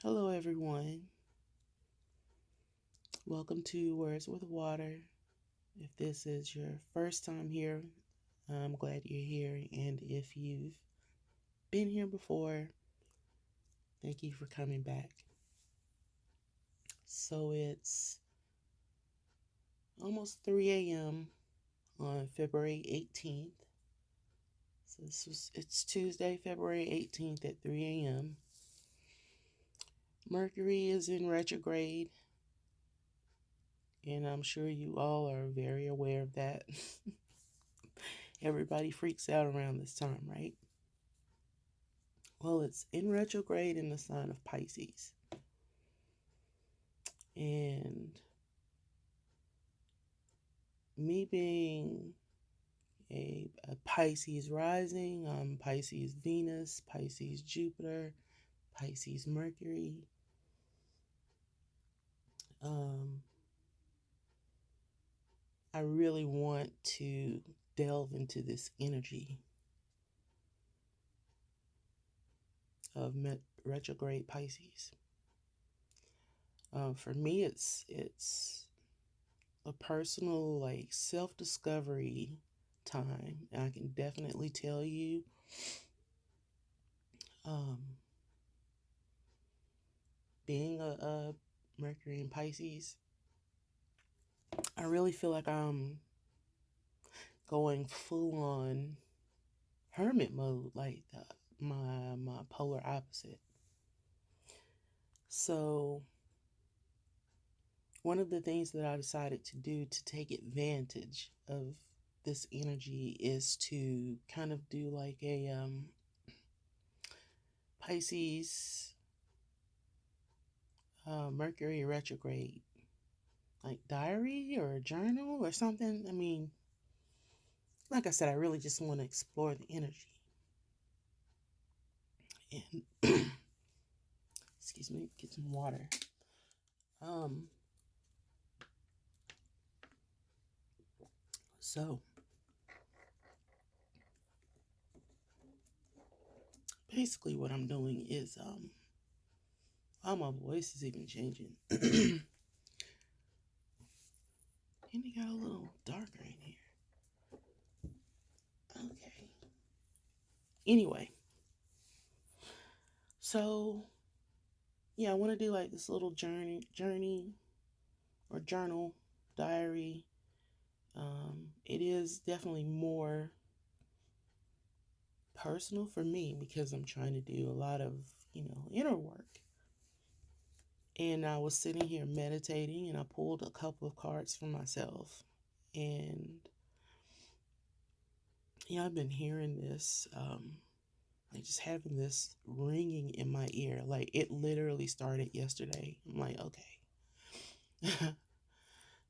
Hello, everyone. Welcome to Words with Water. If this is your first time here, I'm glad you're here. And if you've been here before, thank you for coming back. So it's almost 3 a.m. on February 18th. So it's Tuesday, February 18th at 3 a.m. Mercury is in retrograde, and I'm sure you all are very aware of that. Everybody freaks out around this time, right? Well, it's in retrograde in the sign of Pisces. And me being a Pisces rising, Pisces Venus, Pisces Jupiter, Pisces Mercury. I really want to delve into this energy of retrograde Pisces. For me, it's a personal self-discovery time. And I can definitely tell you, being a Mercury in Pisces, I really feel like I'm going full on hermit mode, like my polar opposite. So one of the things that I decided to do to take advantage of this energy is to kind of do like a Pisces Mercury retrograde, like diary or a journal or something. I mean, like I said, I really just want to explore the energy. And excuse me, get some water. So basically what I'm doing is oh, my voice is even changing. And it got a little darker in here. Okay. Anyway, so yeah, I want to do like this little journey or journal diary. It is definitely more personal for me because I'm trying to do a lot of, inner work. And I was sitting here meditating and I pulled a couple of cards for myself. And yeah, I've been hearing this, like just having this ringing in my ear. Like it literally started yesterday. I'm like, okay.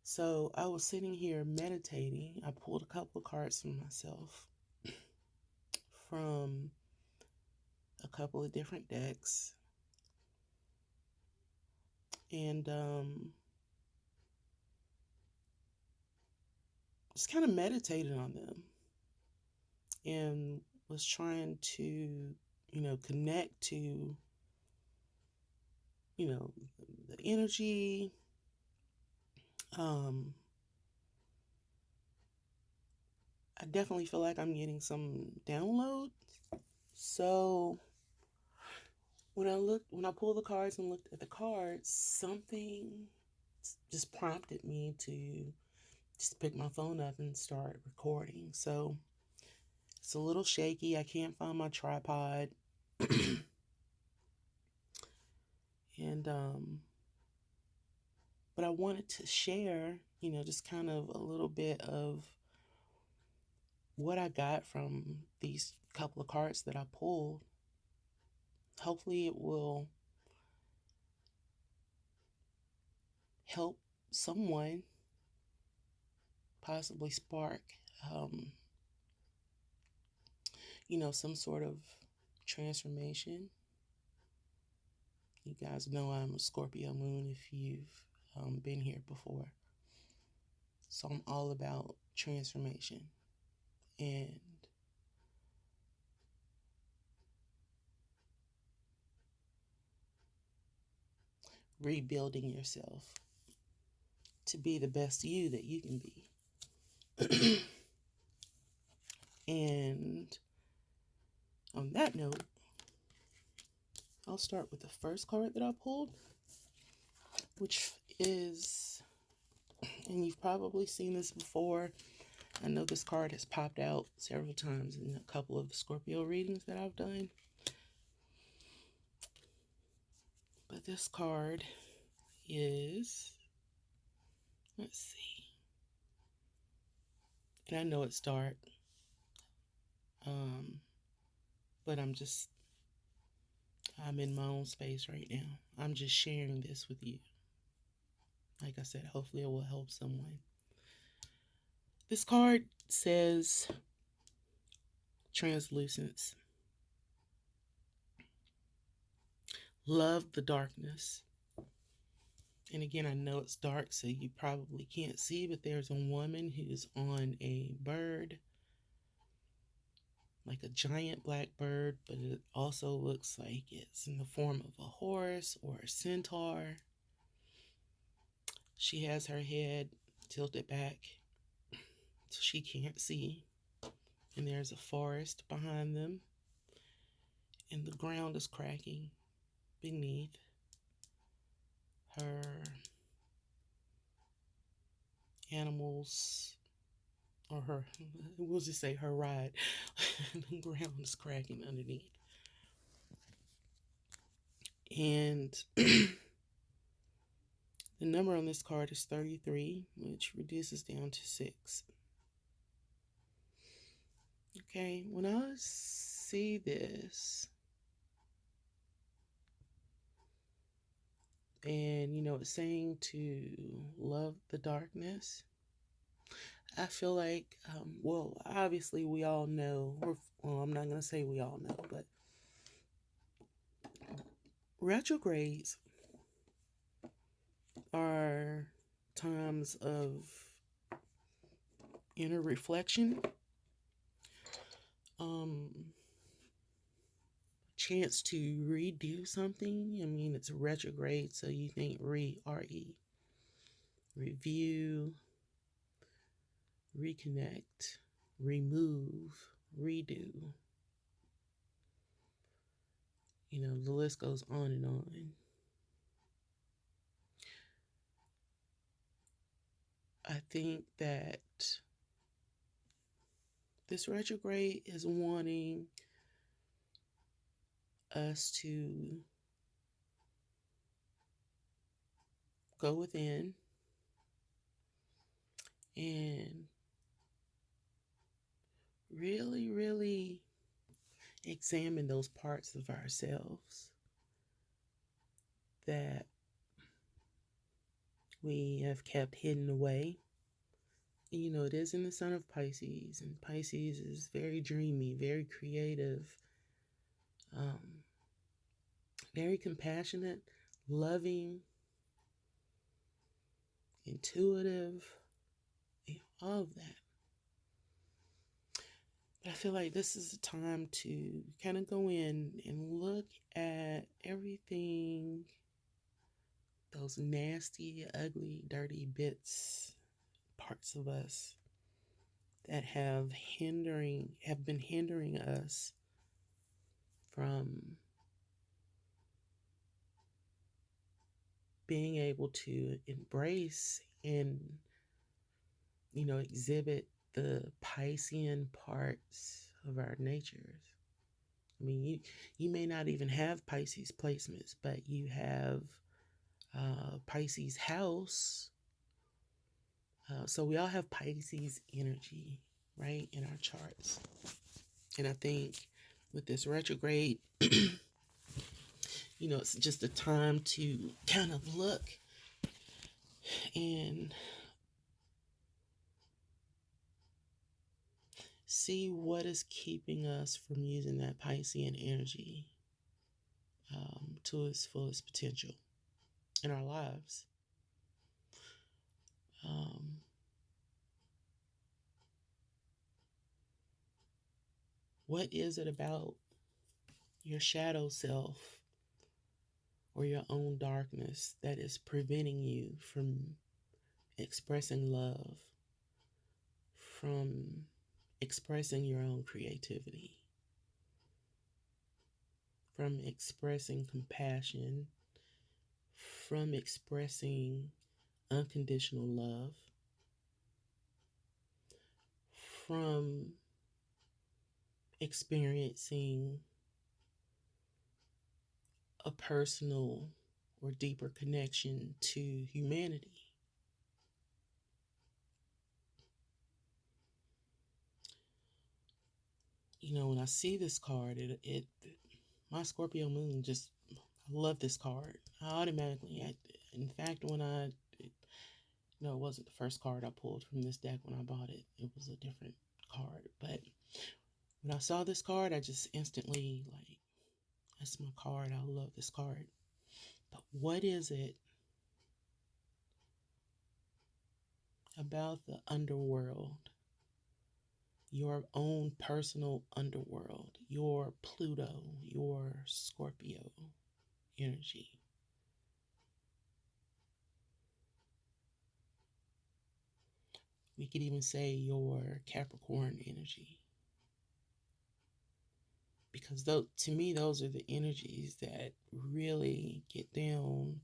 So I was sitting here meditating. I pulled a couple of cards for myself from a couple of different decks. And just kind of meditated on them and was trying to, connect to, the energy. I definitely feel like I'm getting some download. So when I pulled the cards and looked at the cards, something just prompted me to just pick my phone up and start recording. So it's a little shaky. I can't find my tripod. And but I wanted to share, just kind of a little bit of what I got from these couple of cards that I pulled. Hopefully it will help someone, possibly spark some sort of transformation. You guys know I'm a Scorpio moon if you've been here before. So I'm all about transformation. And rebuilding yourself to be the best you that you can be. And on that note, I'll start with the first card that I pulled, which is, and you've probably seen this before. I know this card has popped out several times in a couple of the Scorpio readings that I've done. But this card is, let's see, and I know it's dark, but I'm in my own space right now. I'm just sharing this with you. Like I said, hopefully it will help someone. This card says translucence. Love the darkness. And again, I know it's dark, so you probably can't see, but there's a woman who's on a bird, like a giant black bird, but it also looks like it's in the form of a horse or a centaur. She has her head tilted back so she can't see. And there's a forest behind them. And the ground is cracking beneath her animals, or her, we'll just say her ride. The ground is cracking underneath. And the number on this card is 33, which reduces down to 6. Okay, when I see this, and it's saying to love the darkness, I feel like, well, obviously we all know, well, I'm not going to say we all know, but retrogrades are times of inner reflection, chance to redo something. I mean, it's retrograde, so you think R-E, review, reconnect, remove, redo. The list goes on and on. I think that this retrograde is wanting us to go within and really, really examine those parts of ourselves that we have kept hidden away. It is in the sign of Pisces, and Pisces is very dreamy, very creative, very compassionate, loving, intuitive, all of that. But I feel like this is a time to kind of go in and look at everything, those nasty, ugly, dirty parts of us that have been hindering us from being able to embrace and exhibit the Piscean parts of our natures. I mean, you may not even have Pisces placements, but you have Pisces house. So we all have Pisces energy, right, in our charts. And I think with this retrograde, it's just a time to kind of look and see what is keeping us from using that Piscean energy to its fullest potential in our lives. What is it about your shadow self or your own darkness that is preventing you from expressing love, from expressing your own creativity, from expressing compassion, from expressing unconditional love, from experiencing a personal or deeper connection to humanity. When I see this card, it my Scorpio moon just, I love this card. I automatically, in fact, it wasn't the first card I pulled from this deck when I bought it. It was a different card. But when I saw this card, I just instantly, like, that's my card. I love this card. But what is it about the underworld, your own personal underworld, your Pluto, your Scorpio energy? We could even say your Capricorn energy. Because to me, those are the energies that really get down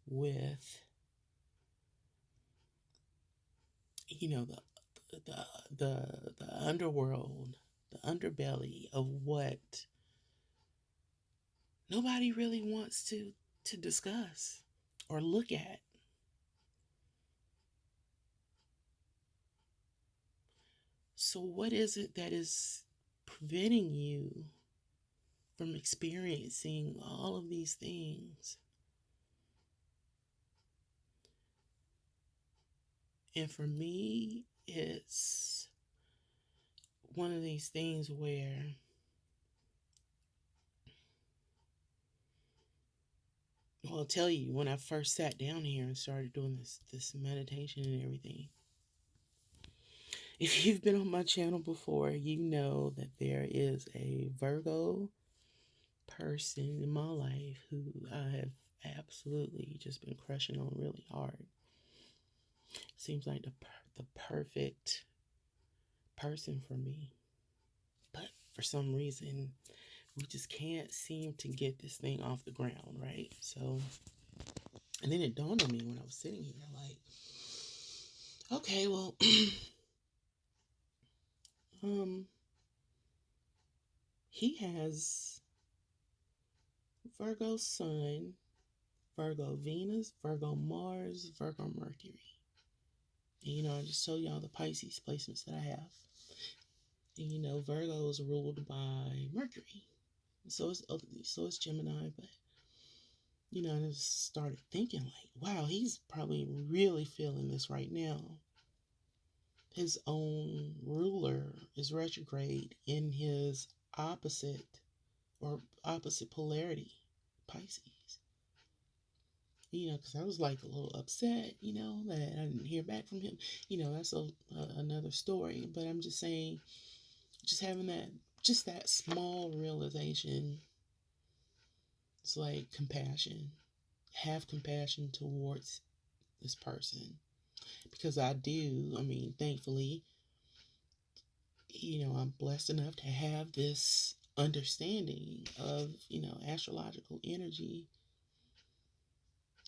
with, the underworld, the underbelly of what nobody really wants to discuss or look at. So what is it that is preventing you from experiencing all of these things? And for me, it's one of these things where, well, I'll tell you, when I first sat down here and started doing this meditation and everything, if you've been on my channel before, you know that there is a Virgo person in my life who I have absolutely just been crushing on really hard. Seems like the perfect person for me. But for some reason, we just can't seem to get this thing off the ground, right? So, and then it dawned on me when I was sitting here, like, okay, well, he has Virgo Sun, Virgo Venus, Virgo Mars, Virgo Mercury. And, I just told y'all the Pisces placements that I have. And, Virgo is ruled by Mercury. So it's Gemini, but, I just started thinking, like, wow, he's probably really feeling this right now. His own ruler is retrograde in his opposite polarity, Pisces. Because I was like a little upset, that I didn't hear back from him. That's another story. But I'm just saying, just having that small realization, it's like compassion. Have compassion towards this person. Because I do, thankfully, I'm blessed enough to have this understanding of, astrological energy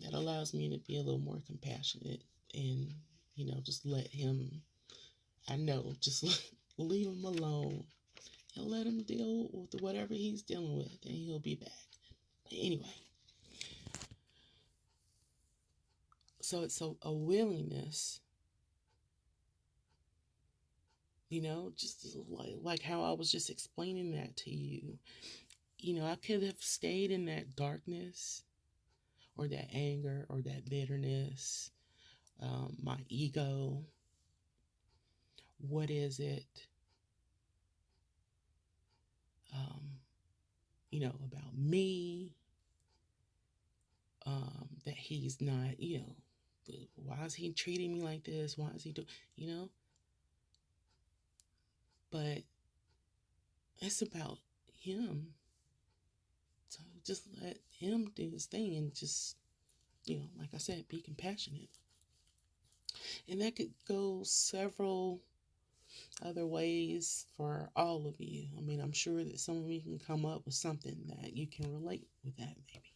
that allows me to be a little more compassionate and, just let him, just leave him alone and let him deal with whatever he's dealing with, and he'll be back. But anyway, so it's a willingness, just like how I was just explaining that to you. I could have stayed in that darkness or that anger or that bitterness, my ego. What is it, about me, that he's not, why is he treating me like this? Why is he doing? But it's about him. So just let him do his thing and just, like I said, be compassionate. And that could go several other ways for all of you. I mean, I'm sure that some of you can come up with something that you can relate with that, maybe.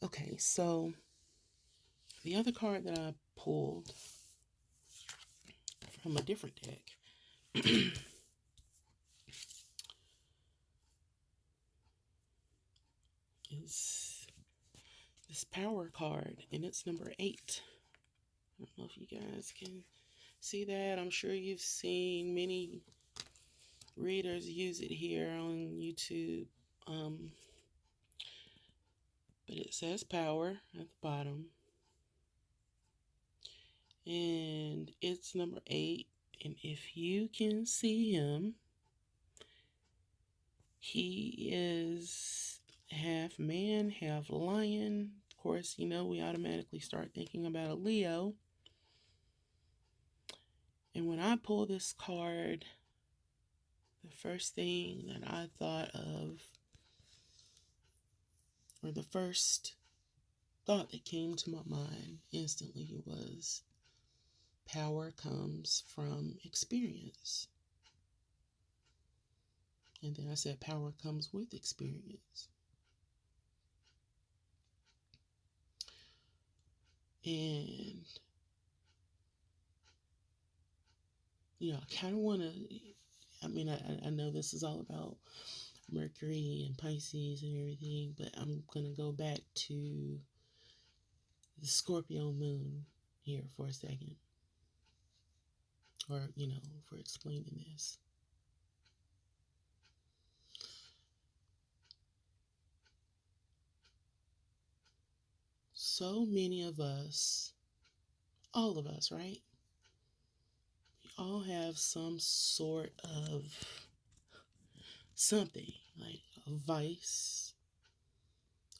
Okay, so the other card that I pulled from a different deck is this power card, and it's number 8. I don't know if you guys can see that. I'm sure you've seen many readers use it here on YouTube. But it says power at the bottom. And it's number 8. And if you can see him, he is half man, half lion. Of course, we automatically start thinking about a Leo. And when I pull this card, the first thing that I thought of, or the first thought that came to my mind instantly, was power comes from experience. And then I said power comes with experience. And, I kind of want to, I know this is all about Mercury and Pisces and everything, but I'm going to go back to the Scorpio moon here for a second. Or, for explaining this. So many of us, all of us, right? We all have some sort of something, like a vice,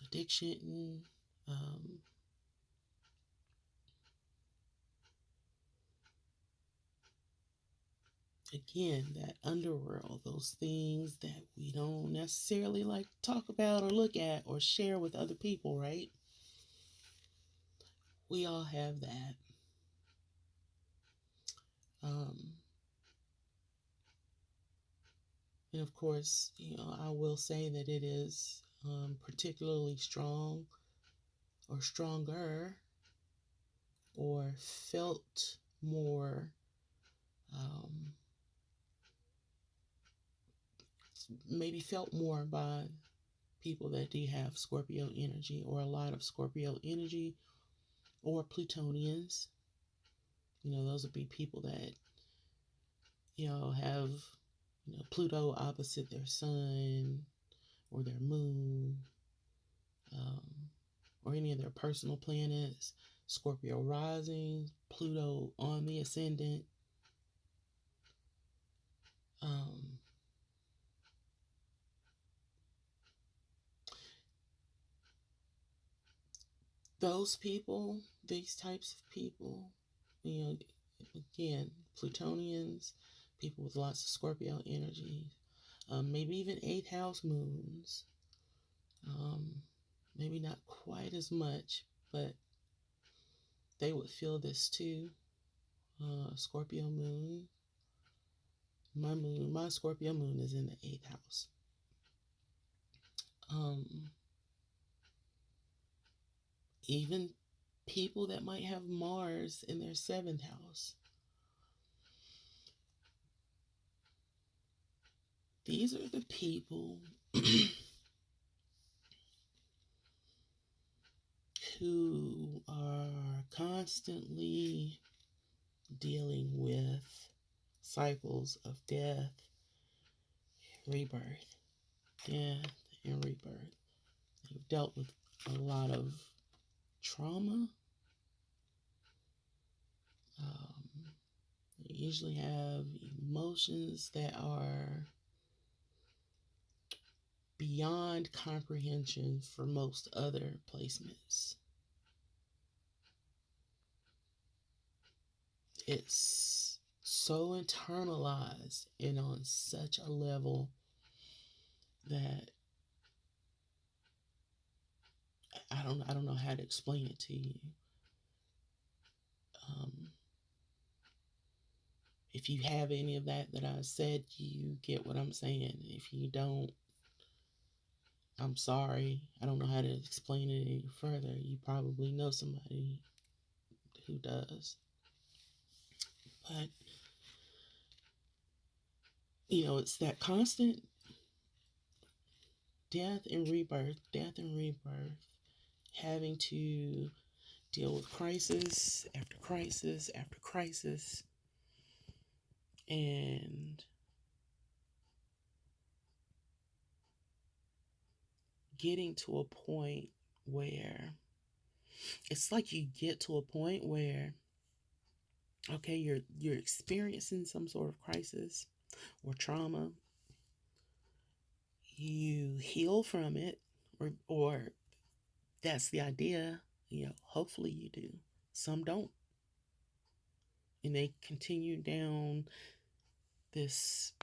addiction, again, that underworld, those things that we don't necessarily like to talk about or look at or share with other people, right? We all have that. And of course, I will say that it is particularly strong or stronger or felt more maybe felt more by people that do have Scorpio energy, or a lot of Scorpio energy, or Plutonians. Those would be people that, have, Pluto opposite their sun or their moon, or any of their personal planets. Scorpio rising, Pluto on the ascendant. Those people, these types of people, again, Plutonians, people with lots of Scorpio energy, maybe even 8th house moons, maybe not quite as much, but they would feel this too. Scorpio moon, my Scorpio moon is in the 8th house. Even people that might have Mars in their 7th house. These are the people who are constantly dealing with cycles of death, rebirth, death, and rebirth. They've dealt with a lot of trauma. They usually have emotions that are beyond comprehension for most other placements. It's so internalized and on such a level that I don't know how to explain it to you. Um, if you have any of that I said, you get what I'm saying. If you don't, I'm sorry. I don't know how to explain it any further. You probably know somebody who does. But, it's that constant death and rebirth, having to deal with crisis after crisis after crisis, and getting to a point where it's like you get to a point where, okay, you're experiencing some sort of crisis or trauma. You heal from it, or that's the idea. Hopefully you do. Some don't, and they continue down this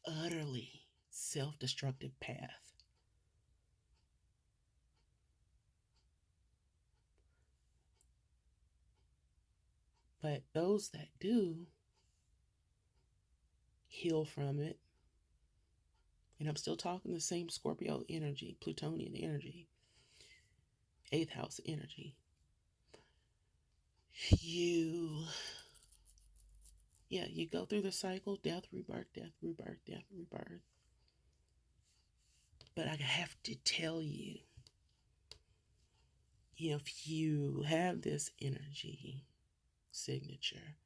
utterly self-destructive path. But those that do heal from it, and I'm still talking the same Scorpio energy, Plutonian energy, eighth house energy. You, you go through the cycle, death, rebirth, death, rebirth, death, rebirth. But I have to tell you, if you have this energy signature,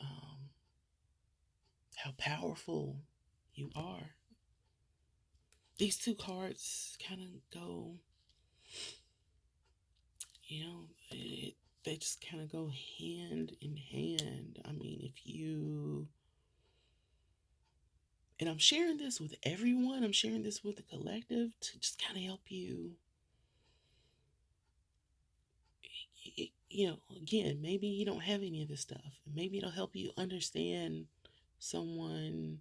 um, how powerful you are. These two cards kind of go, they just kind of go hand in hand. I mean, and I'm sharing this with everyone, I'm sharing this with the collective to just kind of help you, again, maybe you don't have any of this stuff. Maybe it'll help you understand someone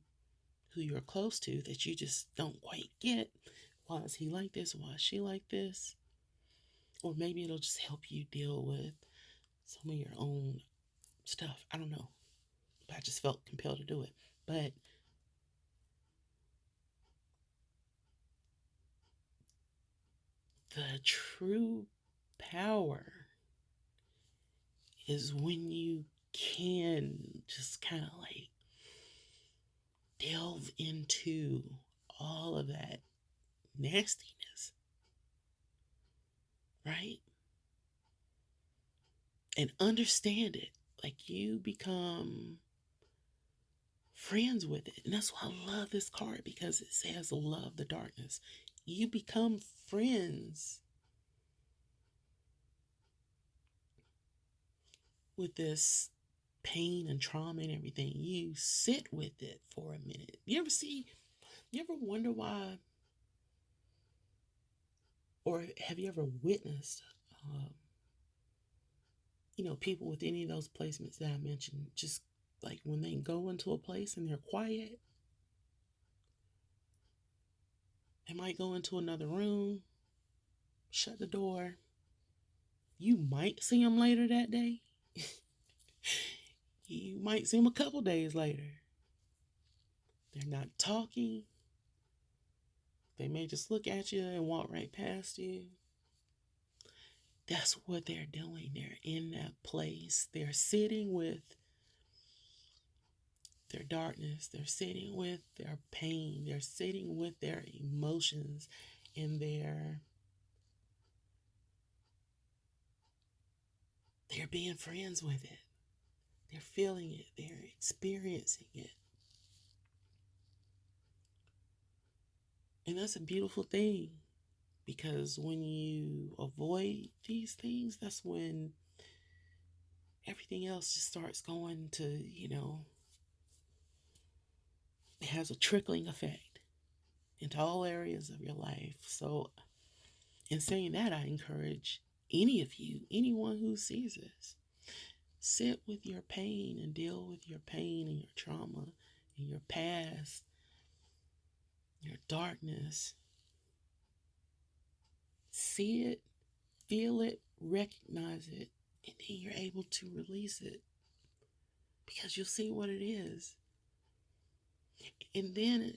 who you're close to that you just don't quite get. Why is he like this? Why is she like this? Or maybe it'll just help you deal with some of your own stuff. I don't know. I just felt compelled to do it. But the true power is when you can just kind of like delve into all of that nastiness, right? And understand it. Like, you become friends with it. And that's why I love this card, because it says love the darkness. You become friends with this pain and trauma and everything. You sit with it for a minute. You ever wonder why, or have you ever witnessed, um, people with any of those placements that I mentioned, just like when they go into a place and they're quiet, they might go into another room, shut the door. You might see them later that day. You might see them a couple days later. They're not talking. They may just look at you and walk right past you. That's what they're doing. They're in that place. They're sitting with their darkness. They're sitting with their pain. They're sitting with their emotions, and they're being friends with it. They're feeling it. They're experiencing it. And that's a beautiful thing, because when you avoid these things, that's when everything else just starts going to, it has a trickling effect into all areas of your life. So, in saying that, I encourage any of you, anyone who sees this, sit with your pain and deal with your pain and your trauma and your past, your darkness. see it, feel it, recognize it, and then you're able to release it because you'll see what it is. And then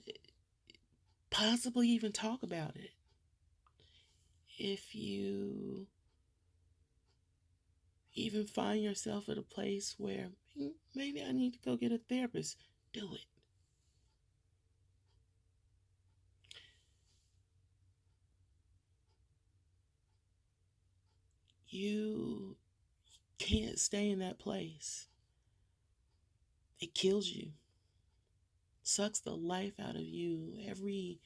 possibly even talk about it. If you even find yourself at a place where maybe I need to go get a therapist, do it. You can't stay in that place. It kills you, sucks the life out of you. Every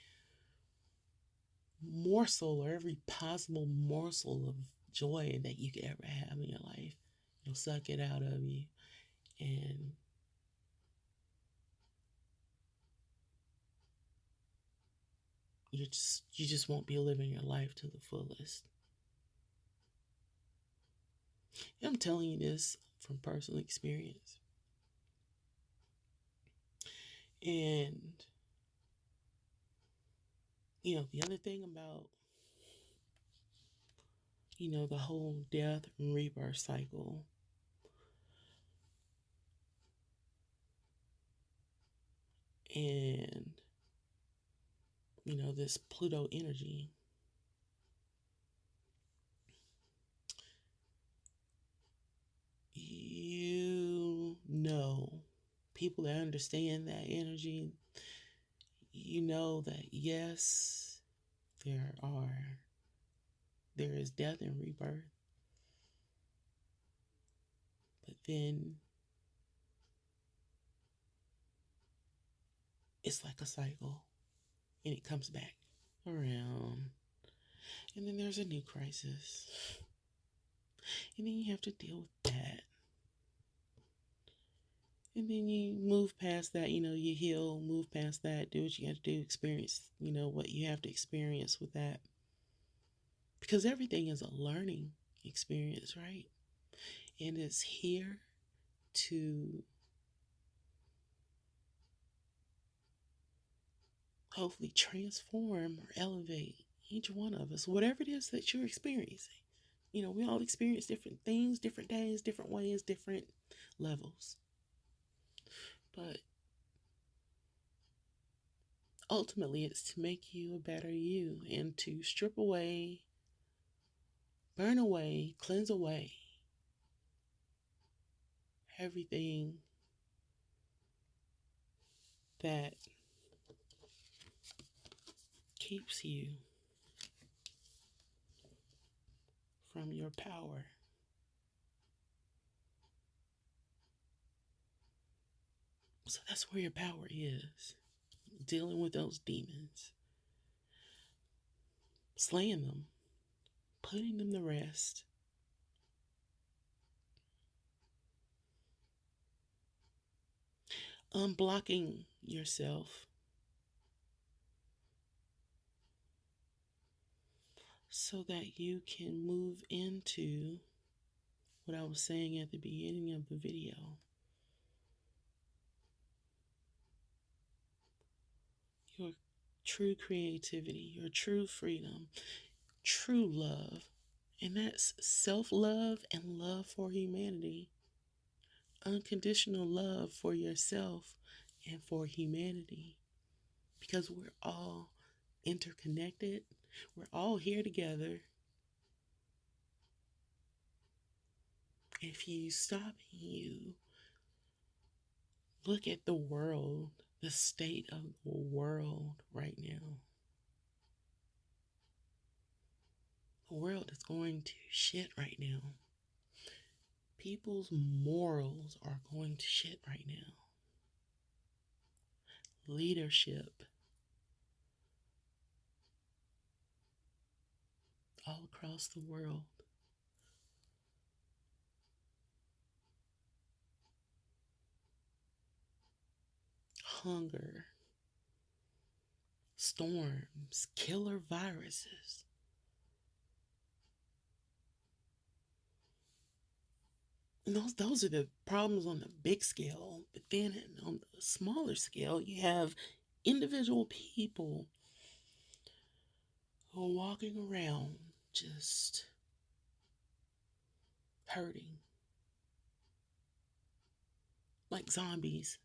morsel or every possible morsel of joy that you could ever have in your life, it'll suck it out of you. And you just won't be living your life to the fullest. And I'm telling you this from personal experience. And the other thing about the whole death and rebirth cycle, and this Pluto energy, people that understand that energy, that yes, there is death and rebirth, but then it's like a cycle and it comes back around, and then there's a new crisis, and then you have to deal with that. And then you move past that, you heal, move past that, do what you got to do, experience, what you have to experience with that. Because everything is a learning experience, right? And it's here to hopefully transform or elevate each one of us, whatever it is that you're experiencing. We all experience different things, different days, different ways, different levels. But ultimately, it's to make you a better you and to strip away, burn away, cleanse away everything that keeps you from your power. So that's where your power is. Dealing with those demons, slaying them, putting them to rest. Unblocking yourself so that you can move into what I was saying at the beginning of the video. Your true creativity, your true freedom, true love. And that's self-love and love for humanity. Unconditional love for yourself and for humanity. Because we're all interconnected. We're all here together. If you stop and you look at the world, the state of the world right now, the world is going to shit right now. People's morals are going to shit right now. Leadership all across the world. Hunger, storms, killer viruses. And those are the problems on the big scale. But then on the smaller scale, you have individual people who are walking around just hurting like zombies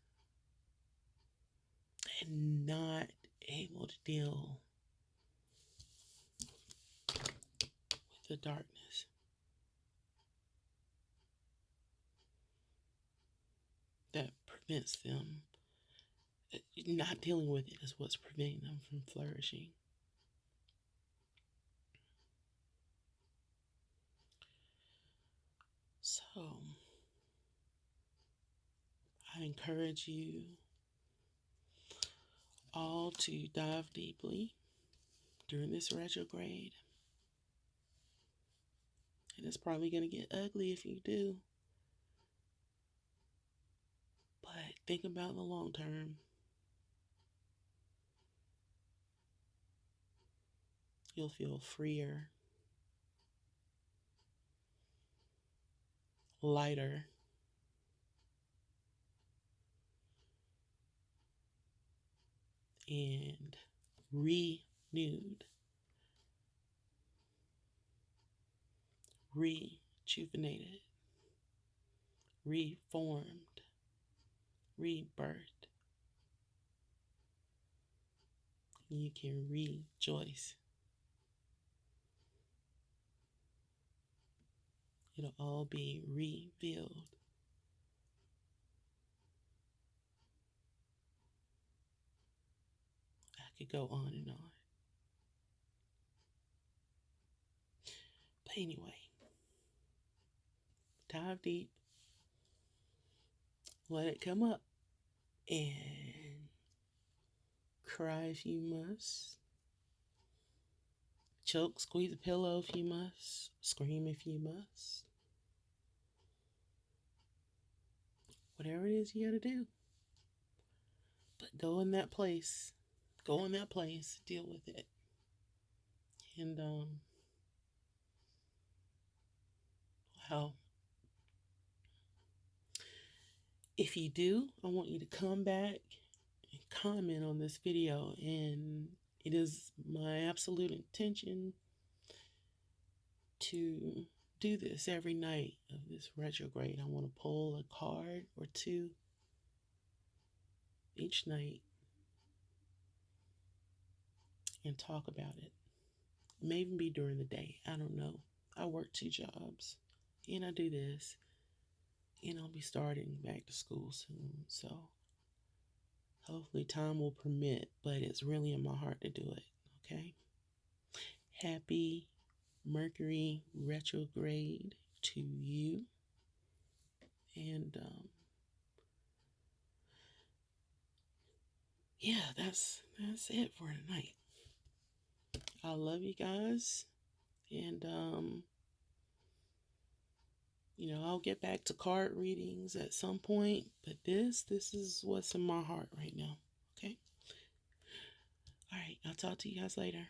and not able to deal with the darkness. That prevents them, not dealing with it is what's preventing them from flourishing. So, I encourage you all to dive deeply during this retrograde. And it's probably going to get ugly if you do. But think about the long term. You'll feel freer, lighter, and renewed, rejuvenated, reformed, rebirthed. You can rejoice. It'll all be revealed. I could go on and on. But anyway, dive deep, let it come up, and cry if you must. Choke, squeeze a pillow if you must. Scream if you must. Whatever it is you gotta do. But go in that place. Go in that place. Deal with it. And, well, if you do, I want you to come back and comment on this video. And it is my absolute intention to do this every night of this retrograde. I want to pull a card or two each night and talk about it. It may even be during the day. I don't know. I work 2 jobs and I do this, and I'll be starting back to school soon. So hopefully time will permit, but it's really in my heart to do it. Okay. Happy Mercury retrograde to you. And yeah, that's it for tonight. I love you guys, and I'll get back to card readings at some point, but this is what's in my heart right now. Okay. All right, I'll talk to you guys later.